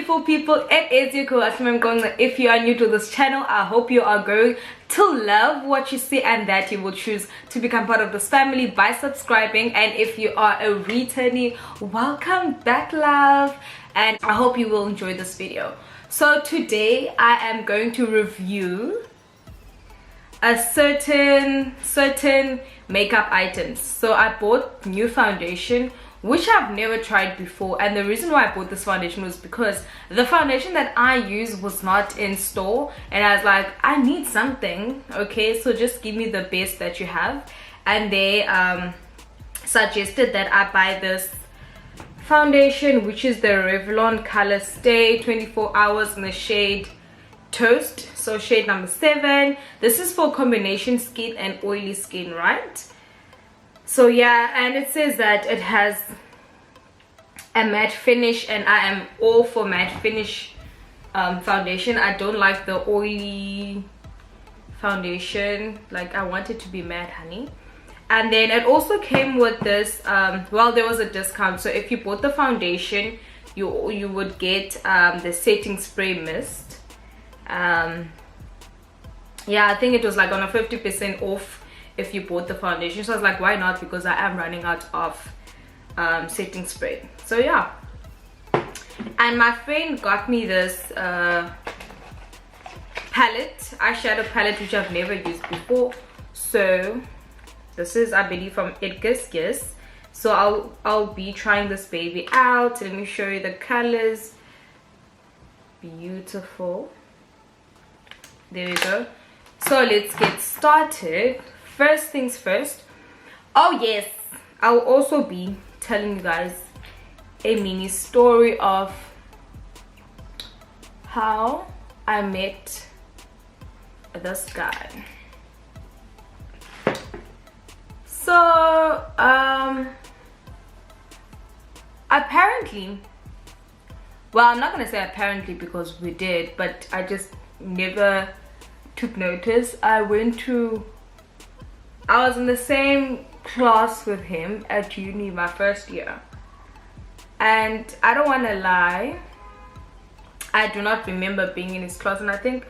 beautiful people, it is your girl Ashley. If you are new to this channel, I hope you are going to love what you see and that you will choose to become part of this family by subscribing. And if you are a returnee, welcome back, love, and I hope you will enjoy this video. So today I am going to review a certain makeup items. So I bought new foundation which I've never tried before, and the reason why I bought this foundation was because the foundation that I use was not in store, and I was like, I need something, okay, so just give me the best that you have. And they suggested that I buy this foundation, which is the Revlon Color Stay 24 hours in the shade Toast, so shade number 7. This is for combination skin and oily skin, right? So yeah, and it says that it has a matte finish, and I am all for matte finish foundation. I don't like the oily foundation, like I want it to be matte, honey. And then it also came with this well, there was a discount, so if you bought the foundation you would get the setting spray mist. Yeah, I think it was like on a 50% off if you bought the foundation, so I was like, why not, because I am running out of setting spray. So yeah, and my friend got me this eyeshadow palette, which I've never used before. So this is, I believe, from Edgar's. Yes, so I'll be trying this baby out. Let me show you the colors. Beautiful. There we go. So let's get started. First things first, oh yes, I'll also be telling you guys a mini story of how I met this guy. So apparently, well, I'm not gonna say apparently because we did, but I just never took notice. I was in the same class with him at uni my first year, and I don't want to lie, I do not remember being in his class, and I think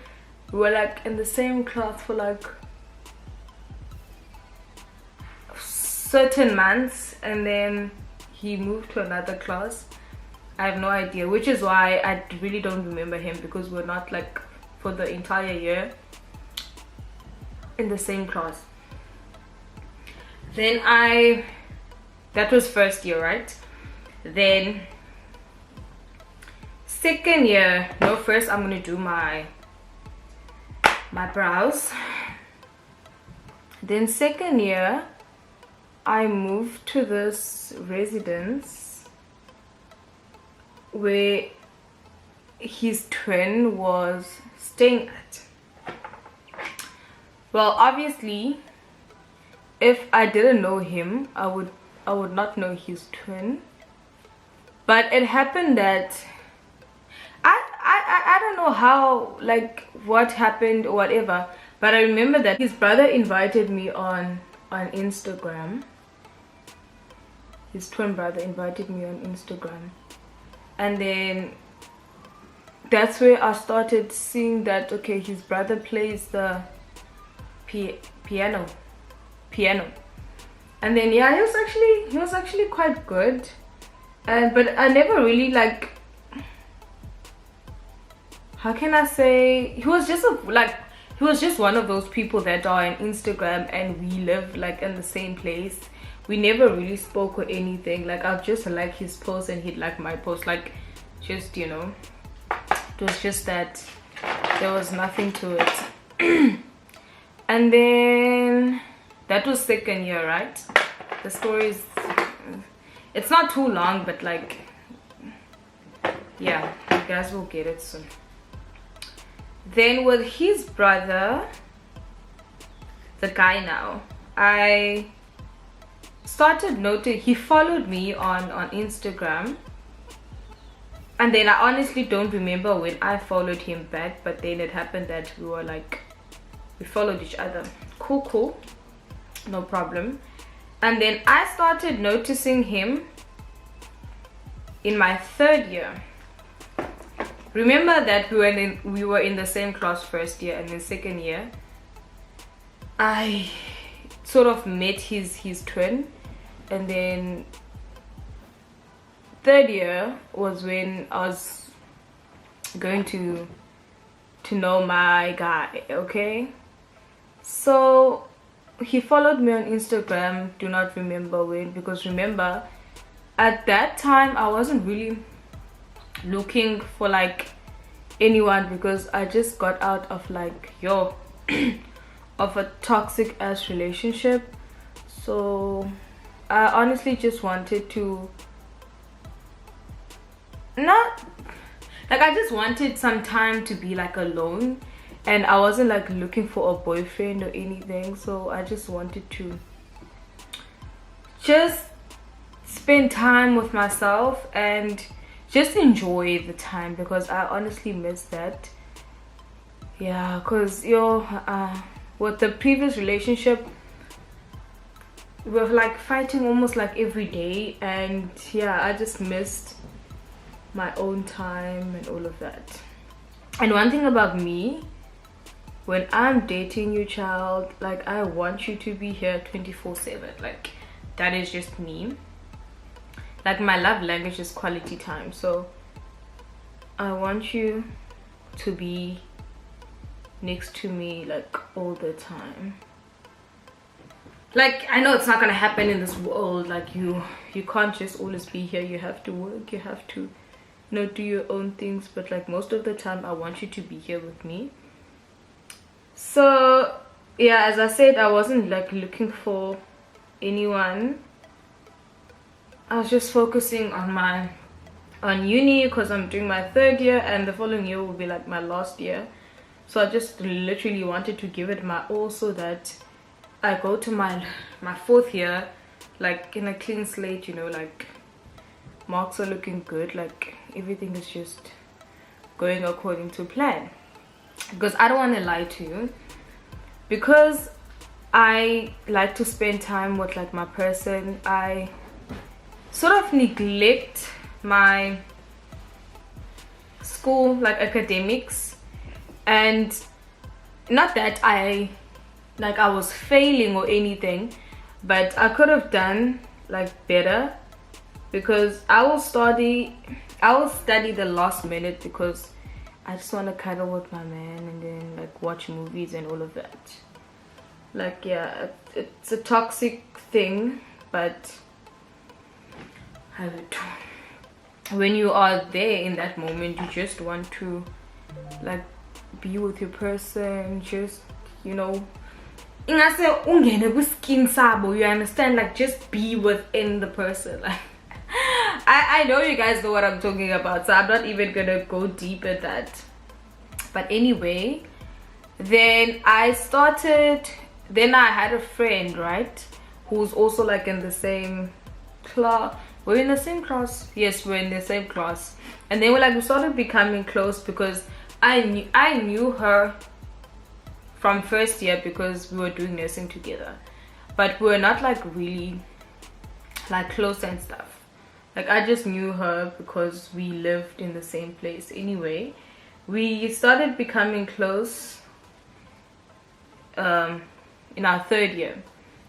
we were like in the same class for like certain months, and then he moved to another class. I have no idea, which is why I really don't remember him, because we're not like for the entire year in the same class. Then that was first year, right? Then second year, no, first I'm gonna do my brows. Then second year I moved to this residence where his twin was staying at. Well, obviously, if I didn't know him, I would not know his twin. But it happened that I don't know how, like what happened or whatever, but I remember that his brother invited me on Instagram. His twin brother invited me on Instagram, and then that's where I started seeing that, okay, his brother plays the piano, and then yeah, he was actually quite good, but I never really, like, how can I say, he was just one of those people that are on Instagram and we live like in the same place. We never really spoke or anything. Like, I'd just like his post and he'd like my post, like, just, you know, it was just that there was nothing to it. And then that was second year, right? The story is, it's not too long, but like, yeah, you guys will get it soon. Then with his brother, the guy now, I started noticing, he followed me on Instagram, and then I honestly don't remember when I followed him back, but then it happened that we were like, we followed each other. Cool, no problem. And then I started noticing him in my third year. remember that we were in the same class first year, and then second year I sort of met his twin, and then third year was when I was going to know my guy. Okay, so he followed me on Instagram, do not remember when, because remember at that time I wasn't really looking for like anyone, because I just got out of like of a toxic ass relationship. So I honestly just wanted to not like, I just wanted some time to be like alone, and I wasn't like looking for a boyfriend or anything. So I just wanted to just spend time with myself and just enjoy the time, because I honestly miss that. Yeah, because with the previous relationship we were like fighting almost like every day, and yeah, I just missed my own time and all of that. And one thing about me, when I'm dating you, child, like I want you to be here 24/7. Like that is just me. Like my love language is quality time, so I want you to be next to me like all the time. Like I know it's not gonna happen in this world, like you can't just always be here. You have to work, you have to do your own things, but like most of the time I want you to be here with me. So yeah, as I said, I wasn't like looking for anyone. I was just focusing on uni, because I'm doing my third year and the following year will be like my last year. So I just literally wanted to give it my all, so that I go to my fourth year like in a clean slate, like marks are looking good, like everything is just going according to plan. Because I don't want to lie to you, because I like to spend time with like my person, I sort of neglect my school, like academics. And not that I was failing or anything, but I could have done like better, because I will study the last minute, because I just want to cuddle with my man and then like watch movies and all of that. Like yeah, it's a toxic thing, but when you are there in that moment, you just want to like be with your person, just you understand, like just be within the person. Like I know you guys know what I'm talking about, so I'm not even gonna go deep at that. But anyway, then I had a friend, right, who's also like in the same class. We're in the same class. Yes, we're in the same class. And then we started becoming close, because I knew her from first year, because we were doing nursing together, but we were not like really like close and stuff. Like I just knew her because we lived in the same place. Anyway, we started becoming close in our third year,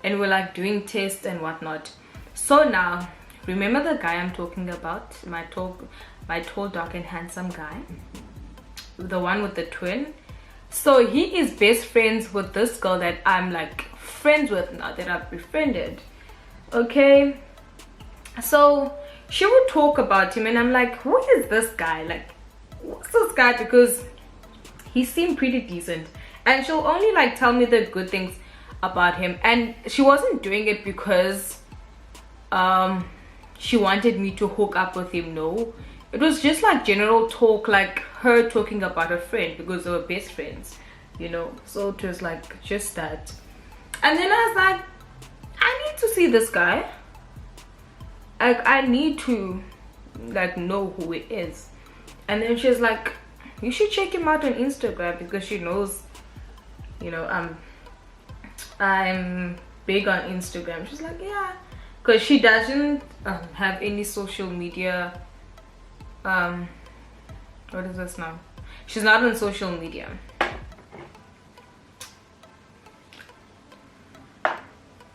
and we're like doing tests and whatnot. So now, remember the guy I'm talking about, my tall, dark and handsome guy, the one with the twin? So he is best friends with this girl that I'm like friends with now, that I've befriended. Okay, so she would talk about him, and I'm like, who is this guy? Like, what's this guy? Because he seemed pretty decent, and she'll only like tell me the good things about him. And she wasn't doing it because she wanted me to hook up with him. No, it was just like general talk, like her talking about her friend, because they were best friends, so it was like just that. And then I was like, I need to see this guy, like I need to like know who he is. And then she's like, you should check him out on Instagram, because she knows I'm big on Instagram. She's like, yeah, because she doesn't have any social media What is this now? She's not on social media.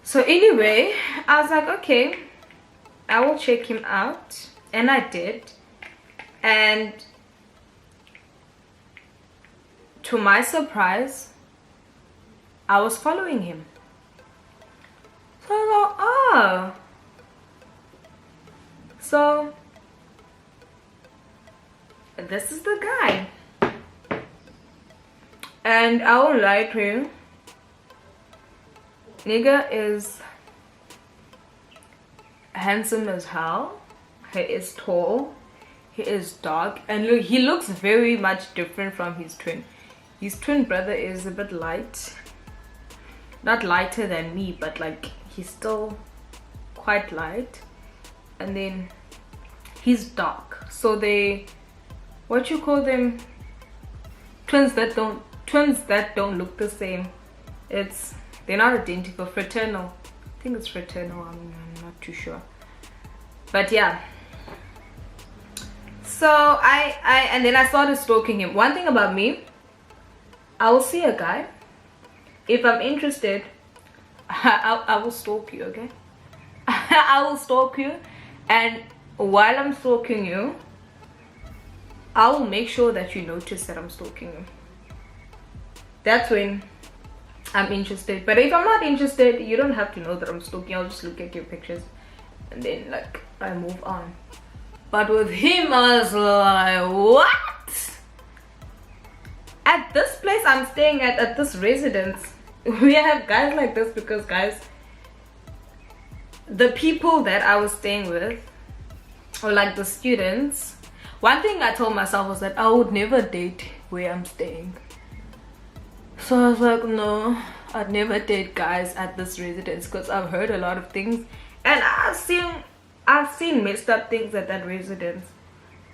So anyway, I was like, okay, I will check him out. And I did. And to my surprise, I was following him. So I was like, oh. So this is the guy. And I won't lie to you, nigga is handsome as hell. He is tall, he is dark, and look, he looks very much different from his twin. His twin brother is a bit light, not lighter than me, but like he's still quite light. And then he's dark. So they, what you call them, twins that don't look the same. They're not identical. Fraternal. I think it's fraternal. I'm not too sure. But yeah. So and then I started stalking him. One thing about me, I will see a guy. If I'm interested, I will stalk you, okay? I will stalk you, and while I'm stalking you, I will make sure that you notice that I'm stalking you. That's when I'm interested. But if I'm not interested, you don't have to know that I'm stalking. I'll just look at your pictures and then like I move on. But with him, I was like, what? At this place I'm staying at this residence, we have guys like this because, guys, the people that I was staying with, or like the students, one thing I told myself was that I would never date where I'm staying. So I was like, no, I'd never date guys at this residence because I've heard a lot of things and I've seen messed up things at that residence.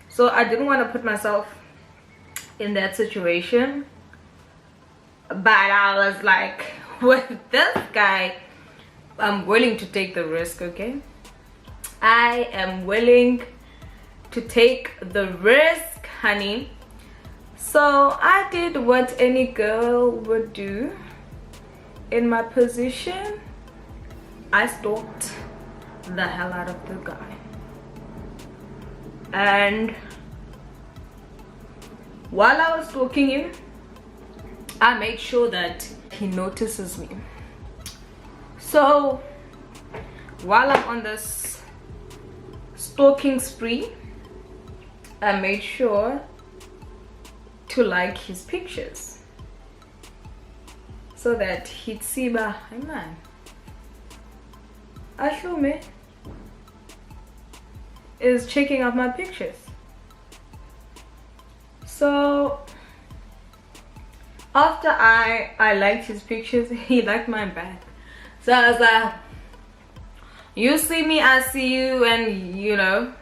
So I didn't want to put myself in that situation. But I was like, with this guy, I'm willing to take the risk, okay? I am willing to take the risk, honey. So I did what any girl would do in my position. I stalked the hell out of the guy. And while I was stalking him, I made sure that he notices me. So while I'm on this stalking spree, I made sure to like his pictures so that he'd see, hey man, Ashume is checking out my pictures. So after I liked his pictures, he liked mine back. So I was like, you see me, I see you, and you know,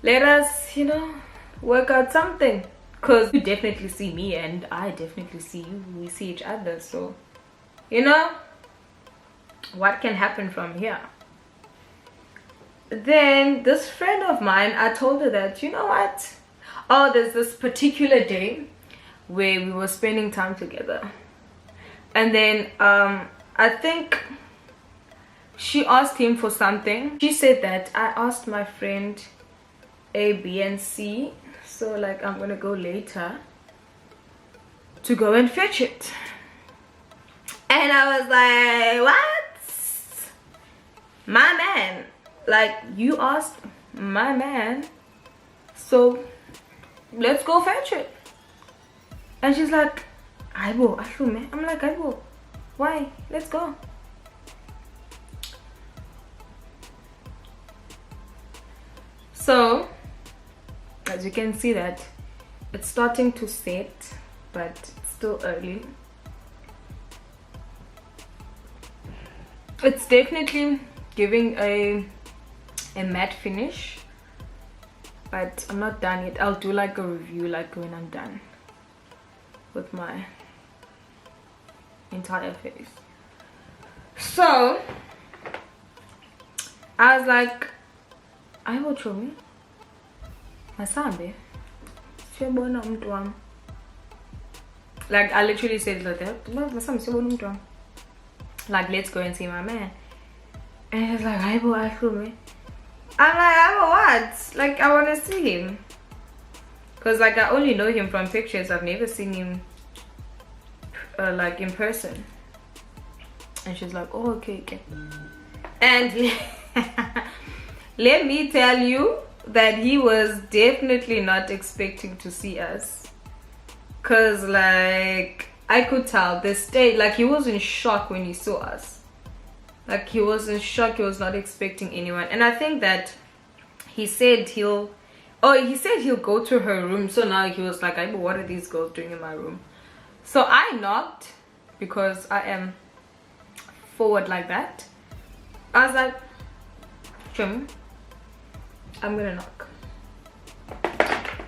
let us, you know, work out something. Because you definitely see me and I definitely see you. We see each other. So, you know, what can happen from here? Then this friend of mine, I told her that, you know what? Oh, there's this particular day where we were spending time together. And then I think she asked him for something. She said that I asked my friend A, B, and C. So like I'm gonna go later to go and fetch it. And I was like, what? My man. Like, you asked my man, so let's go fetch it. And she's like, Aibo, Ashume. I'm like, Aibo, why? Let's go. So as you can see that it's starting to set, but it's still early. It's definitely giving a matte finish, but I'm not done yet. I'll do like a review like when I'm done with my entire face. So I was like, I will show me Masambe. Siyabona umuntu wami. Like I literally said like that. Like let's go and see my man. And he's like, "Hi, boy, I'm like, "Hi, what? Like I want to see him." Cause like I only know him from pictures. I've never seen him like in person. And she's like, "Oh, okay." And let me tell you that he was definitely not expecting to see us. Cause like I could tell the state, like he was in shock when he saw us. Like he was in shock, he was not expecting anyone. And I think that he said he'll go to her room. So now he was like, what are these girls doing in my room? So I knocked because I am forward like that. I was like, Jim, I'm gonna knock.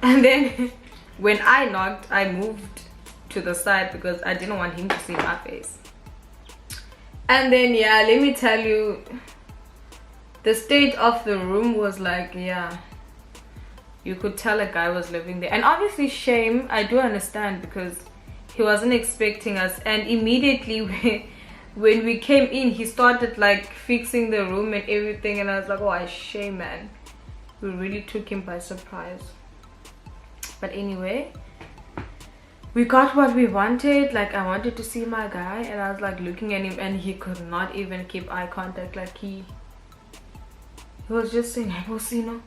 And then when I knocked, I moved to the side because I didn't want him to see my face. And then yeah, let me tell you, the state of the room was like, yeah, you could tell a guy was living there. And obviously shame, I do understand, because he wasn't expecting us. And immediately when we came in, he started like fixing the room and everything, and I was like, oh, I shame, man. We really took him by surprise. But anyway, we got what we wanted. Like I wanted to see my guy, and I was like looking at him, and he could not even keep eye contact. Like he was just saying, "I will see no."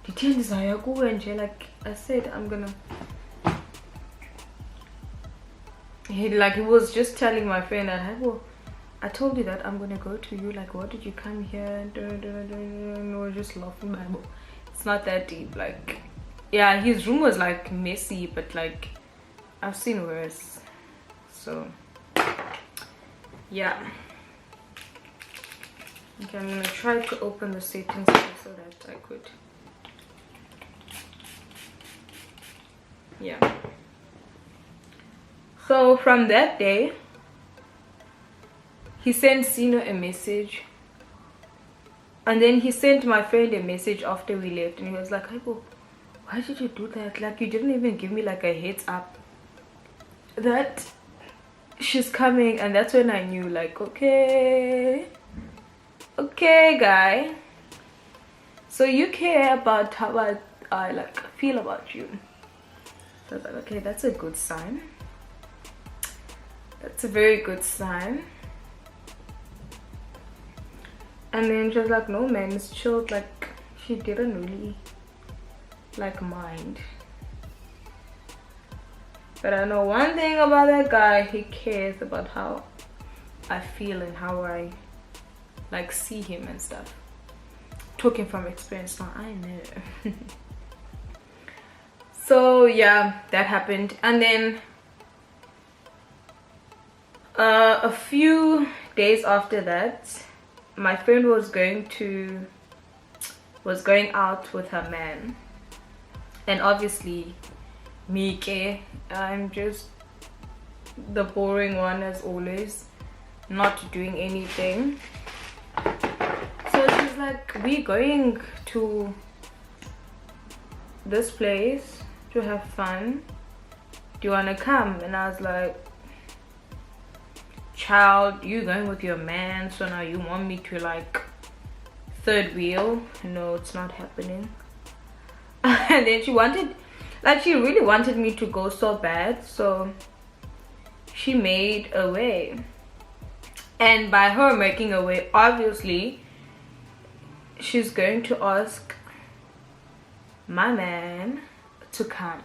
Like I said, I'm gonna. He was just telling my friend that, I told you that I'm gonna go to you. Like, what did you come here? And we're just laughing. It's not that deep. Like, yeah, his room was like messy, but like I've seen worse. So yeah. Okay, I'm gonna try to open the settings so that I could. Yeah. So from that day, he sent Sino a message, and then he sent my friend a message after we left, and he was like, why did you do that? Like, you didn't even give me like a heads up that she's coming. And that's when I knew, like, okay guy, so you care about how I like feel about you. So I was like, okay, that's a good sign. That's a very good sign. And then she was like, no man, it's chilled. Like, she didn't really like mind. But I know one thing about that guy, he cares about how I feel and how I like see him and stuff. Talking from experience now, I know. So yeah, that happened. And then a few days after that, my friend was going out with her man, and obviously me, I'm just the boring one as always, not doing anything. So she's like, we're going to this place to have fun, do you want to come? And I was like, child, you going with your man, so now you want me to like third wheel? No, it's not happening. And then she really wanted me to go so bad, so she made a way. And by her making a way, obviously she's going to ask my man to come.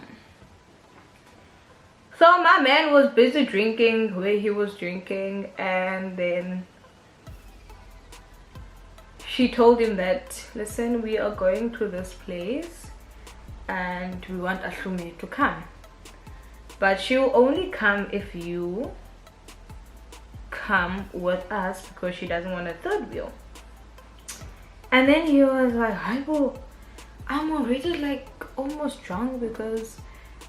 So my man was busy drinking where he was drinking, and then she told him that, listen, we are going to this place and we want Ashumi to come, but she'll only come if you come with us, because she doesn't want a third wheel. And then he was like, Haibo, I'm already like almost drunk because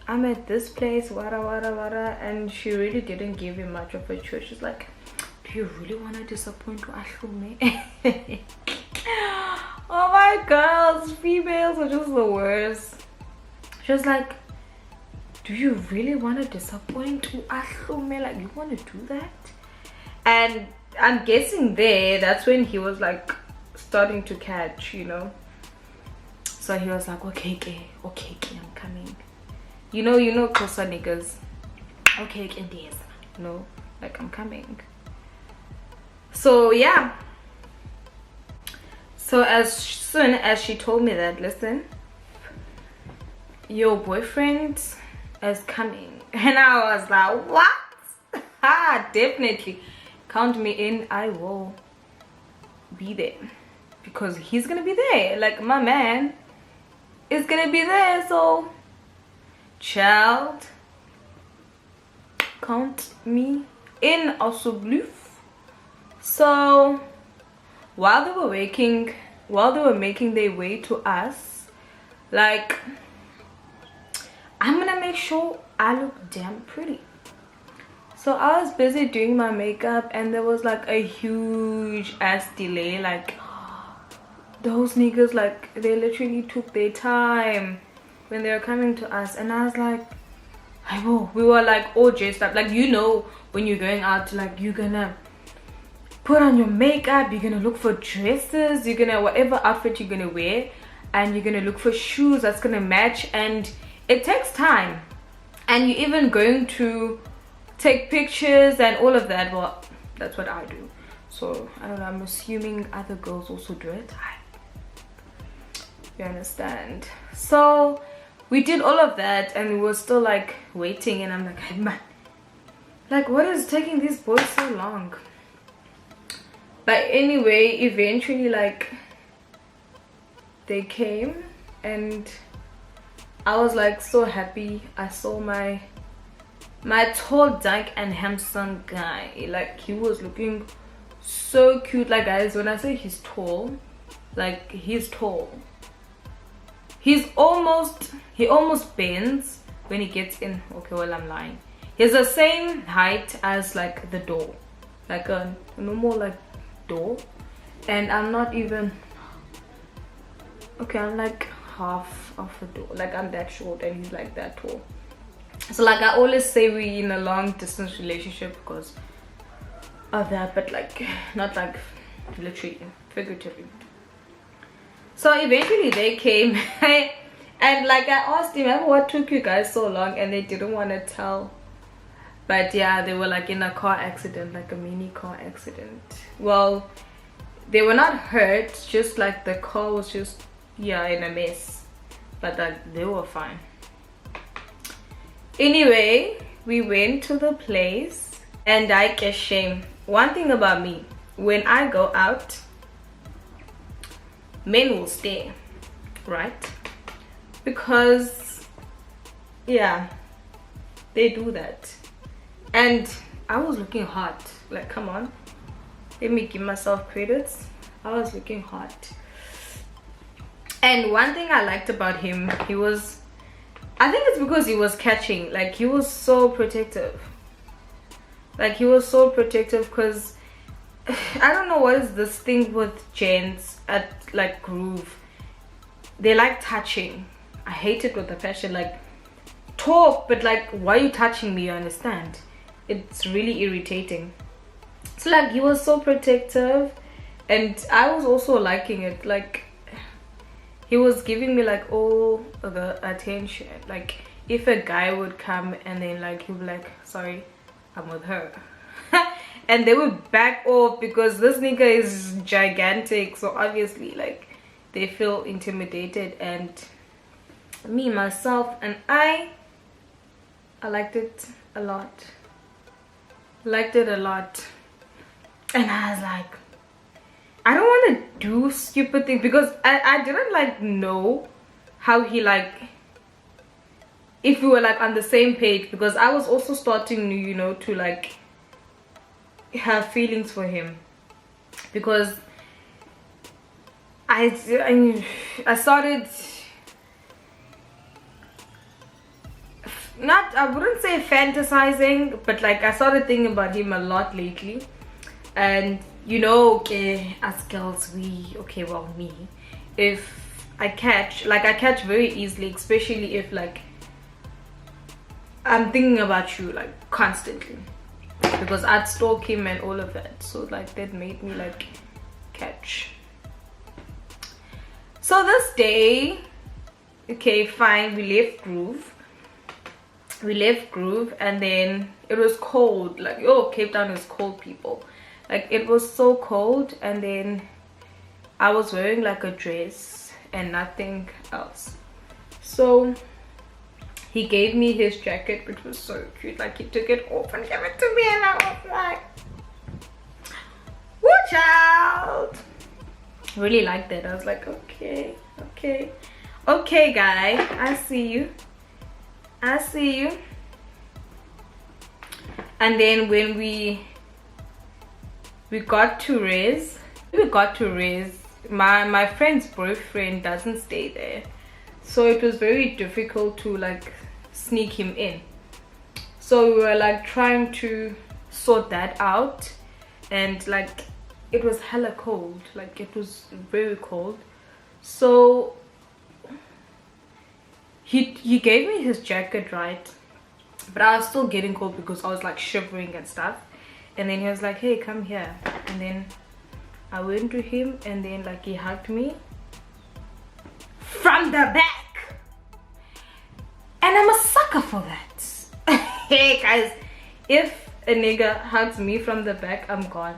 I'm at this place, wada. And she really didn't give him much of a choice. She's like, do you really want to disappoint Ashumi? Oh my girls, females are just the worst. She was like, do you really want to disappoint Ahlume? Like, you want to do that? And I'm guessing that's when he was like starting to catch, you know. So he was like, okay, I'm coming. You know, Kosa niggas. Okay, yes, no, like I'm coming. So yeah. So as soon as she told me that, listen, your boyfriend is coming, and I was like, what? Definitely, count me in. I will be there because he's gonna be there. Like, my man is gonna be there. So, child, count me in. Also, blue. So while they were making their way to us, like, I'm gonna make sure I look damn pretty. So I was busy doing my makeup, and there was like a huge ass delay. Like, those niggas, like, they literally took their time when they were coming to us, and I was like, we were like all dressed up, like, you know, when you're going out, like, you're gonna put on your makeup, you're gonna look for dresses, you're gonna whatever outfit you're gonna wear, and you're gonna look for shoes that's gonna match, and it takes time, and you're even going to take pictures and all of that. Well, that's what I do, so I don't know, I'm assuming other girls also do it. You understand? So we did all of that, and we were still like waiting, and I'm like, hey, man, like, what is taking these boys so long? But anyway, eventually, like, they came, and I was like so happy. I saw my tall, dark and handsome guy. Like, he was looking so cute. Like, guys, when I say he's tall, like, he's tall. He almost bends when he gets in. Okay, well, I'm lying. He's the same height as like the door, like a normal like door, and I'm not even, okay, I'm like half of a door. Like, I'm that short and he's like that tall. So like, I always say we in a long distance relationship because of that, but like, not like literally, figuratively. So eventually they came and like, I asked him, what took you guys so long, and they didn't want to tell. But yeah, they were like in a car accident, like a mini car accident. Well, they were not hurt, just like the car was just, yeah, in a mess, but like, they were fine. Anyway, we went to the place, and I get shame. One thing about me, when I go out, men will stay, right? Because yeah, they do that. And I was looking hot. Like, come on, let me give myself credits. I was looking hot. And one thing I liked about him, he was, I think it's because he was catching, like, he was so protective. Like, he was so protective because I don't know what is this thing with gents at like Groove. They like touching. I hate it with a passion. Like, talk, but like, why are you touching me? You understand? It's really irritating. So like, he was so protective, and I was also liking it. Like, he was giving me like all the attention. Like, if a guy would come and then like, he'd be like, sorry, I'm with her. And they would back off because this nigga is gigantic, so obviously like, they feel intimidated. And me, myself, and I liked it a lot. Liked it a lot. And I was like, I don't want to do stupid things, because I didn't like know how he like, if we were like on the same page, because I was also starting, you know, to like have feelings for him, because I started, not, I wouldn't say fantasizing, but like, I started thinking about him a lot lately. And you know, okay, as girls, me, if I catch, like, I catch very easily, especially if like I'm thinking about you like constantly, because I'd stalk him and all of that. So like that made me like catch. So this day, okay, fine, we left Groove, and then it was cold. Like, oh, Cape Town is cold, people. Like, it was so cold, and then I was wearing like a dress and nothing else. So he gave me his jacket, which was so cute. Like, he took it off and gave it to me, and I was like, woo, child. Really liked that. I was like, okay, guy, I see you. And then when we got to Riz, my friend's boyfriend doesn't stay there, so it was very difficult to like sneak him in. So we were like trying to sort that out, and like it was hella cold. Like, it was very cold. So he gave me his jacket, right? But I was still getting cold because I was like shivering and stuff. And then he was like, hey, come here. And then I went to him, and then like he hugged me from the back, and I'm a sucker for that. Hey guys, if a nigga hugs me from the back, I'm gone.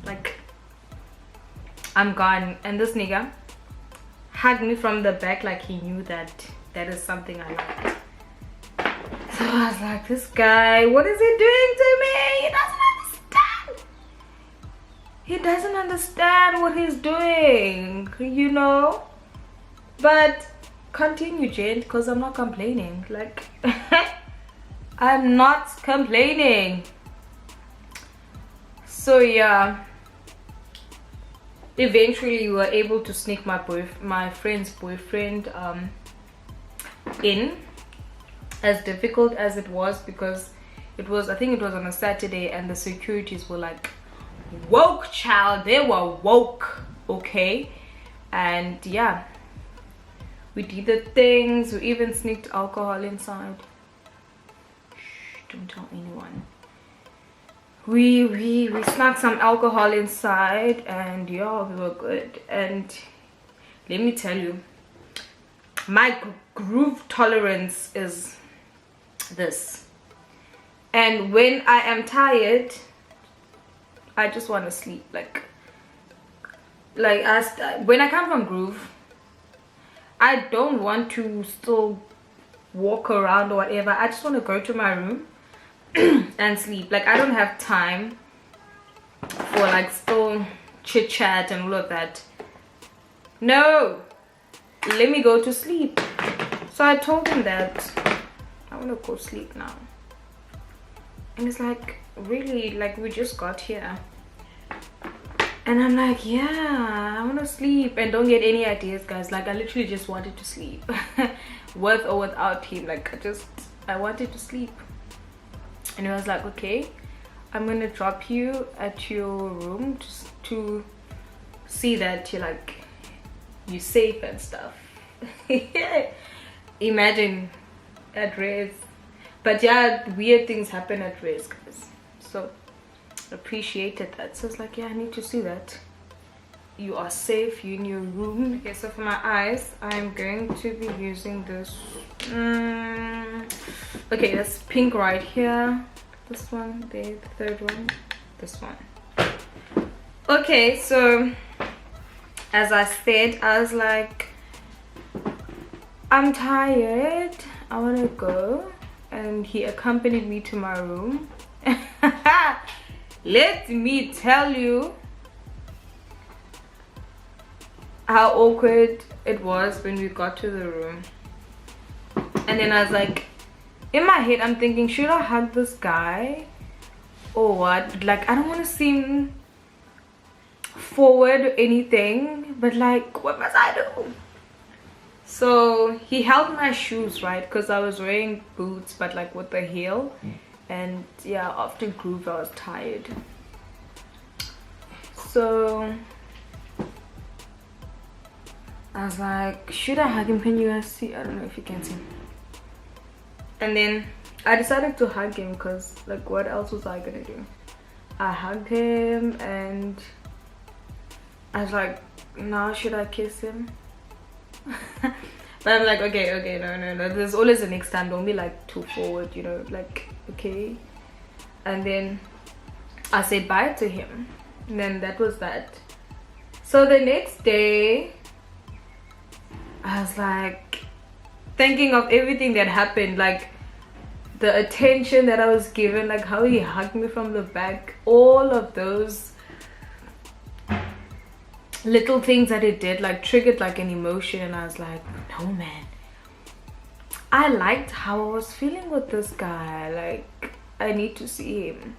Like, I'm gone. And this nigga hugged me from the back like he knew that is something I liked. So I was like, this guy, what is he doing to me? He doesn't understand what he's doing, you know. But continue, gent, because I'm not complaining. Like, I'm not complaining. So yeah, eventually we were able to sneak my friend's boyfriend in, as difficult as it was, because I think it was on a Saturday, and the securities were like woke, child. They were woke, okay? And yeah, we did the things. We even sneaked alcohol inside. Shh, don't tell anyone. We snuck some alcohol inside, and yeah, we were good. And let me tell you, my groove tolerance is this. And when I am tired, I just want to sleep. Like when I come from Groove, I don't want to still walk around or whatever. I just want to go to my room and sleep. Like, I don't have time for like still chit chat and all of that. No, let me go to sleep. So I told him that I want to go sleep now, and it's like, really, like, we just got here. And I'm like, yeah, I want to sleep. And don't get any ideas, guys. Like, I literally just wanted to sleep. With or without him. Like, I wanted to sleep. And he was like, okay, I'm going to drop you at your room just to see that you're safe and stuff. Imagine at Ray's. But yeah, weird things happen at Ray's, guys. So appreciated that. So it's like, yeah, I need to see that you are safe, you're in your room. Okay, so for my eyes, I'm going to be using this okay, that's pink right here, this one, the third one, this one. Okay, so as I said, I was like, I'm tired, I want to go. And he accompanied me to my room. Let me tell you how awkward it was when we got to the room. And then I was like, in my head I'm thinking, should I hug this guy or what? Like, I don't want to seem forward or anything, but like, what must I do? So he held my shoes, right, because I was wearing boots but like with the heel. And yeah, after Groove I was tired. So I was like, should I hug him? Can you guys see? I don't know if you can see. And then I decided to hug him because like what else was I gonna do? I hugged him and I was like, now should I kiss him? But I'm like, okay, no, there's always a next time. Don't be like too forward, you know, like okay. And then I said bye to him, and then that was that. So the next day I was like thinking of everything that happened, like the attention that I was given, like how he hugged me from the back, all of those little things that it did like triggered like an emotion. And I was like, no man, I liked how I was feeling with this guy, like I need to see him.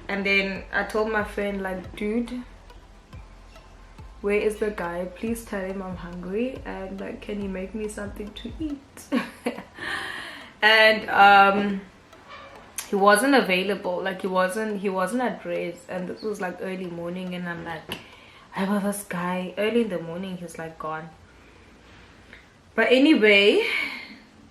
And then I told my friend like, dude, where is the guy? Please tell him I'm hungry and like can he make me something to eat? And he wasn't available, like he wasn't at rest, and this was like early morning. And I'm like, I was this guy early in the morning, he's like gone. But anyway,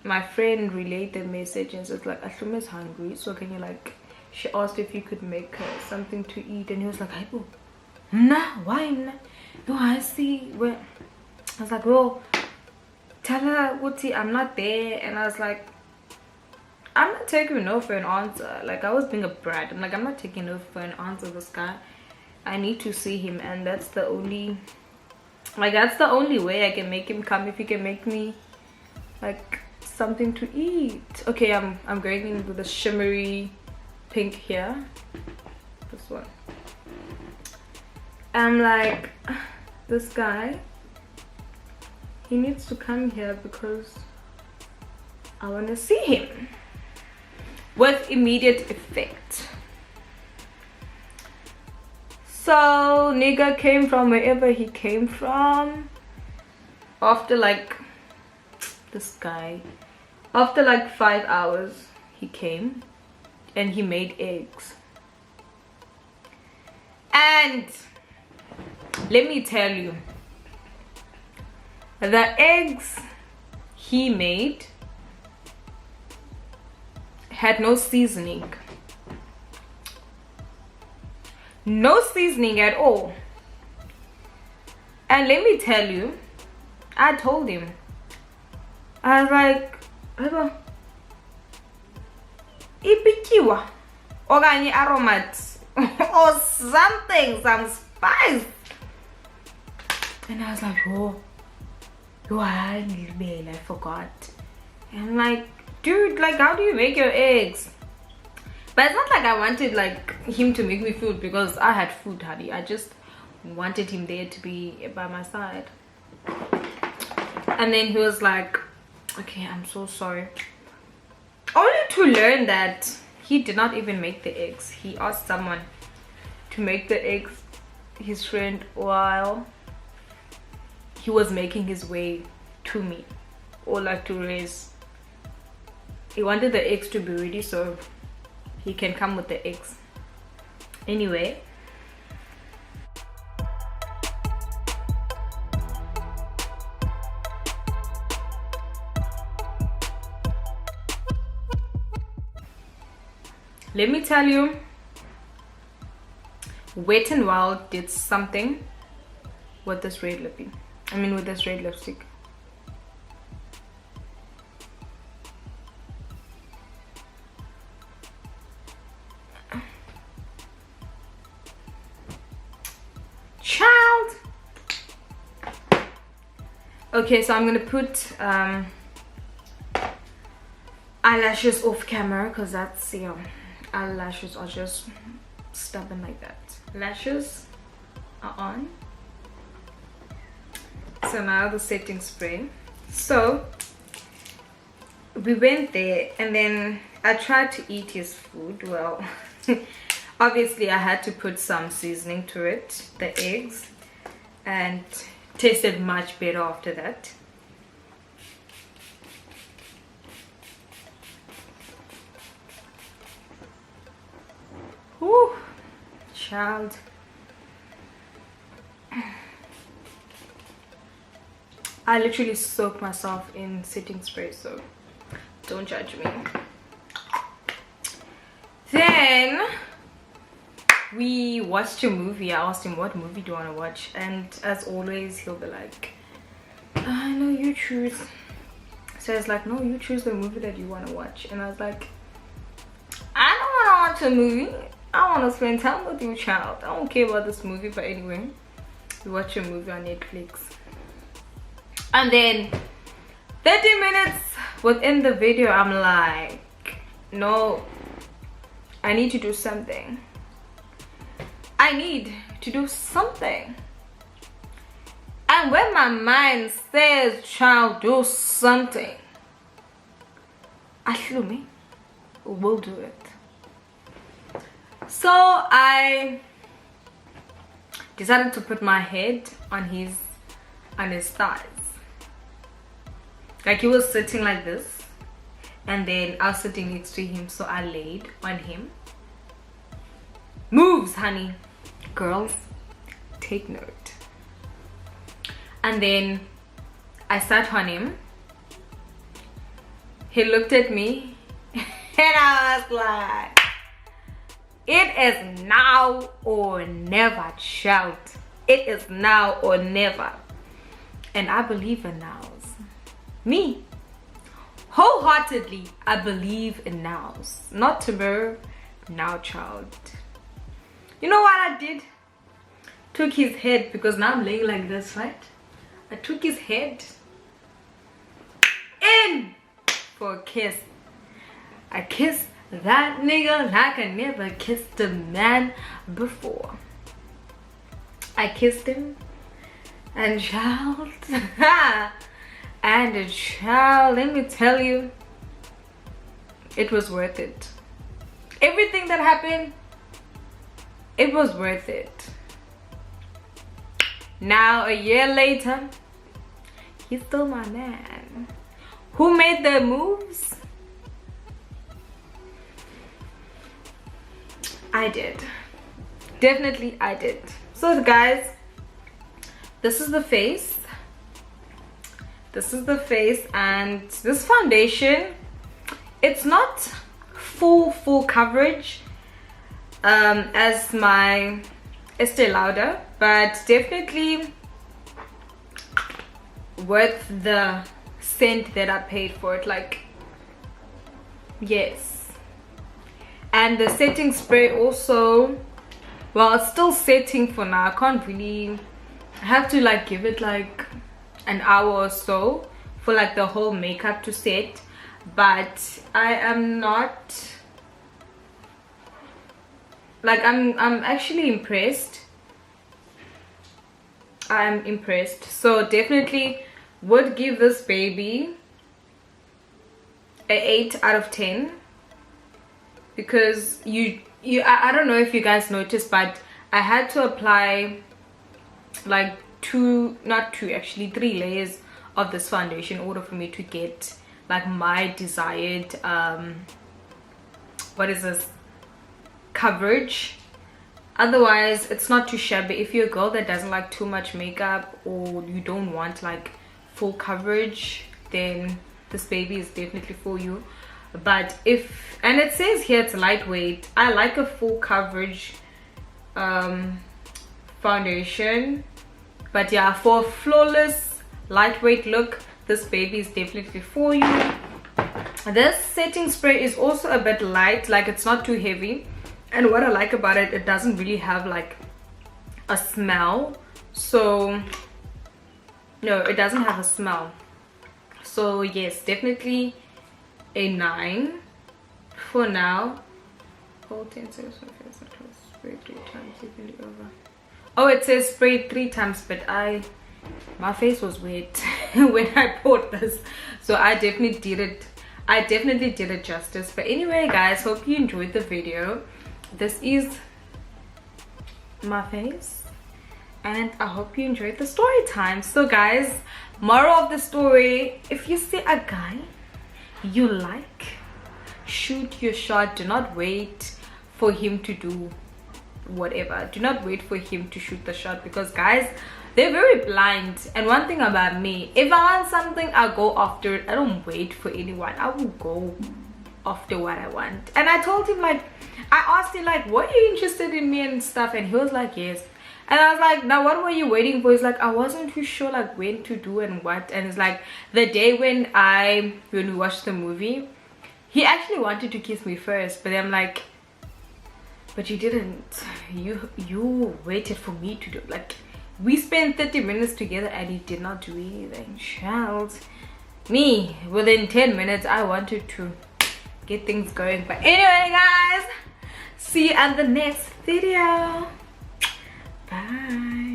my friend relayed the message and said like, Ashuma is hungry, so can you like, she asked if you could make her something to eat. And he was like, nah, why nah? No, I see where. I was like, well, tell her Uti I'm not there. And I was like, I'm not taking no for an answer. Like I was being a brat. I'm like, I'm not taking no for an answer. This guy, I need to see him, and that's the only way I can make him come. If he can make me like something to eat. Okay, I'm going in with the shimmery pink here, this one. I'm like, this guy, he needs to come here because I want to see him with immediate effect. So nigga came from wherever he came from. After like, this guy, after like 5 hours he came and he made eggs. And let me tell you, the eggs he made had no seasoning. No seasoning at all. And let me tell you, I told him, I was like, ipikiwa okanye aromat or something, some spice. And I was like, oh, I forgot. And I'm like, dude, like how do you make your eggs? But it's not like I wanted like him to make me food because I had food, honey. I just wanted him there to be by my side. And then he was like, okay, I'm so sorry. Only to learn that he did not even make the eggs. He asked someone to make the eggs, his friend, while he was making his way to me, or like to raise. He wanted the eggs to be ready so he can come with the eggs. Anyway, let me tell you, Wet n Wild did something with this red lippy. I mean with this red lipstick. Child. Okay, so I'm gonna put eyelashes off camera because that's, you know, eyelashes are just stubborn like that. Lashes are on. So now the setting spray. So we went there and then I tried to eat his food. Well, obviously I had to put some seasoning to it, the eggs, and tasted much better after that. Whew, child. I literally soaked myself in setting spray, so Don't judge me. Then we watched a movie. I asked him, what movie do you want to watch? And as always, he'll be like, no, you choose. So it's like, no, you choose the movie that you want to watch. And I was like, I don't want to watch a movie. I want to spend time with you, child. I don't care about this movie. But anyway, we watch a movie on Netflix. And then 30 minutes within the video, I'm like, no, I need to do something. I need to do something. And when my mind says, child, do something, Ashlumi will do it. So I decided to put my head on his thighs. Like he was sitting like this, and then I was sitting next to him, so I laid on him. Moves, honey. Girls, take note. And then I sat on him. He looked at me and I was like, it is now or never, child. It is now or never. And I believe in nows. Me, wholeheartedly, I believe in nows. Not tomorrow, now, child. You know what I did? Took his head, because now I'm laying like this, right? I took his head in for a kiss. I kissed that nigga like I never kissed a man before. I kissed him, and child, and child, let me tell you, it was worth it. Everything that happened, it was worth it. Now a year later, he's still my man. Who made the moves? I did. Definitely I did. So guys, this is the face. This is the face, and this foundation, it's not full coverage as my Estee Lauder, but definitely worth the cent that I paid for it. Like, yes. And the setting spray also, well, it's still setting for now. I can't really, I have to like give it like an hour or so for like the whole makeup to set. But I am not, like, I'm actually impressed. I'm impressed. So definitely would give this baby a 8 out of 10, because I don't know if you guys noticed, but I had to apply like 3 layers of this foundation in order for me to get like my desired what is this, coverage. Otherwise it's not too shabby. If you're a girl that doesn't like too much makeup, or you don't want like full coverage, then this baby is definitely for you. But if, and it says here it's lightweight, I like a full coverage foundation. But yeah, for a flawless lightweight look, this baby is definitely for you. This setting spray is also a bit light, like it's not too heavy. And what I like about it, it doesn't really have like a smell. So no, it doesn't have a smell. So yes, definitely a 9 for now. Hold 10 seconds, spray 3 times, evenly over. Oh, it says spray 3 times, but my face was wet when I bought this, so I definitely did it justice. But anyway guys, hope you enjoyed the video. This is my face, and I hope you enjoyed the story time. So guys, moral of the story, if you see a guy you like, shoot your shot. Do not wait for him to do whatever. Do not wait for him to shoot the shot, because guys, they're very blind. And one thing about me, if I want something, I'll go after it. I don't wait for anyone. I will go after what I want. And I told him, like, I asked him, like, were you interested in me and stuff? And he was like, yes. And I was like, now what were you waiting for? He's like, I wasn't too sure like when to do and what. And it's like the day when we watched the movie, he actually wanted to kiss me first, but I'm like, but you didn't. You waited for me to do it. Like, we spent 30 minutes together and he did not do anything. Child, me, within 10 minutes I wanted to get things going. But anyway guys, see you on the next video. Bye.